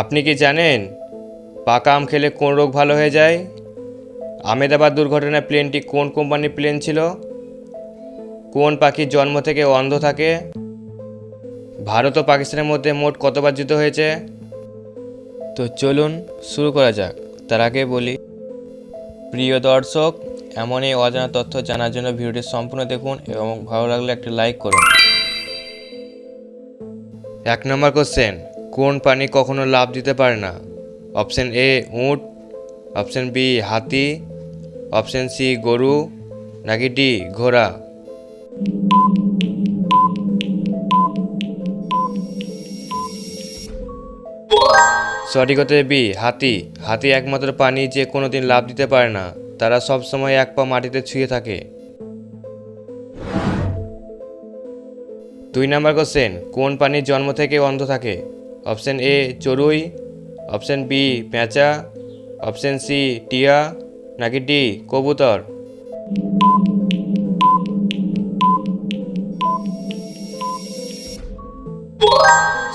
আপনি কি জানেন পাকা আম খেলে কোন রোগ ভালো হয়ে যায়? আমেদাবাদ দুর্ঘটনায় প্লেনটি কোন কোম্পানির প্লেন ছিল? কোন পাখি জন্ম থেকে অন্ধ থাকে? ভারত ও পাকিস্তানের মধ্যে মোট কতবার যুদ্ধ হয়েছে? তো চলুন শুরু করা যাক। তার আগে বলি, প্রিয় দর্শক, এমন এই অজানা তথ্য জানার জন্য ভিডিওটি সম্পূর্ণ দেখুন এবং ভালো লাগলে একটি লাইক করুন। 1 নম্বর কোশ্চেন, কোন প্রাণী কখনো লাফ দিতে পারে না? অপশন এ উট, অপশন বি হাতি, অপশন সি গরু, নাকি ডি ঘোড়া? সঠিক হতে বি হাতি। হাতি একমাত্র প্রাণী যে কোনোদিন লাফ দিতে পারে না, তারা সবসময় এক পা মাটিতে ছুঁয়ে থাকে। 2 নম্বর কোশ্চেন, কোন প্রাণী জন্ম থেকে অন্ধ থাকে? অপশন এ চড়ুই, অপশন বি পেঁচা, অপশন সি টিয়া, নাকি ডি কবুতর?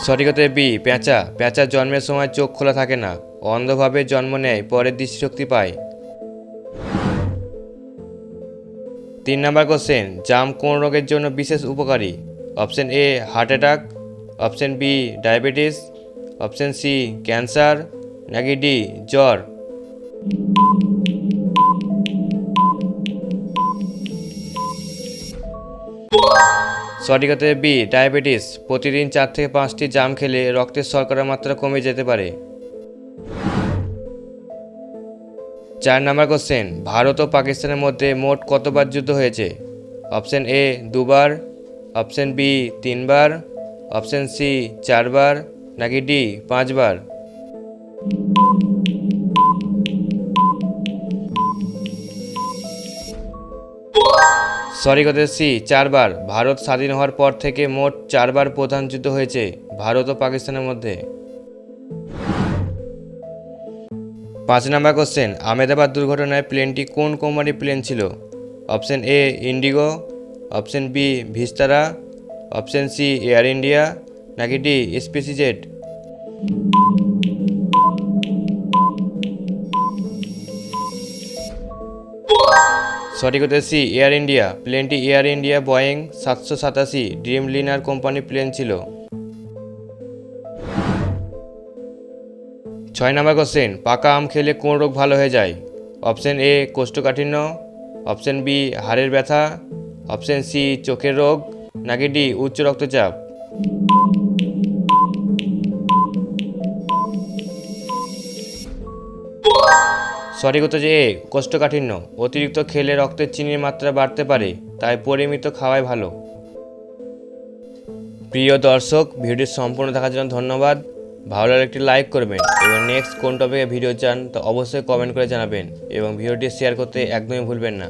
সঠিক হতে বি পেঁচা। পেঁচা জন্মের সময় চোখ খোলা থাকে না, অন্ধভাবে জন্ম নেয়, পরে দৃষ্টিশক্তি পায়। 3 নম্বর কোশ্চেন, জাম কোন রোগের জন্য বিশেষ উপকারী? Option A heart attack, option B diabetes, option C cancer, নাকি ডি জ্বর? সঠিক হতে বি ডায়াবেটিস। প্রতিদিন 4 থেকে 5টি জাম খেলে রক্তের শর্করার মাত্রা কমে যেতে পারে। 4 নম্বর কোশ্চেন, ভারত ও পাকিস্তানের মধ্যে মোট কতবার যুদ্ধ হয়েছে? অপশন এ 2বার, অপশন বি 3বার, অপশন সি 4বার, নাকি ডি 5বার? সঠিক হতে সি 4বার। ভারত স্বাধীন হওয়ার পর থেকে মোট 4বার প্রধান যুদ্ধ হয়েছে ভারত ও পাকিস্তানের মধ্যে। 5 নম্বর কোশ্চেন, আমেদাবাদ দুর্ঘটনায় প্লেনটি কোন কোম্পানির প্লেন ছিল? Option A IndiGo, option B Vistara, option C Air India, নাকি ডি স্পাইসজেট? সঠিক হতে সি এয়ার ইন্ডিয়া। প্লেনটি এয়ার ইন্ডিয়া বোয়িং 787 ড্রিমলিনার কোম্পানির প্লেন ছিল। 6 নম্বর কোশ্চেন, পাকা আম খেলে কোন রোগ ভালো হয়ে যায়? অপশন এ কোষ্ঠকাঠিন্য, অপশন বি হাড়ের ব্যথা, অপশন সি চোখের রোগ, নাকি ডি উচ্চ রক্তচাপ? সঠিক উত্তর যে এ কোষ্ঠকাঠিন্য। অতিরিক্ত খেলে রক্তের চিনির মাত্রা বাড়তে পারে, তাই পরিমিত খাওয়াই ভালো। প্রিয় দর্শক, ভিডিওটি সম্পূর্ণ দেখার জন্য ধন্যবাদ। ভালো লাগলে একটি লাইক করবেন এবং নেক্সট কোন টপিকে ভিডিও চান তা অবশ্যই কমেন্ট করে জানাবেন এবং ভিডিওটি শেয়ার করতে একদমই ভুলবেন না।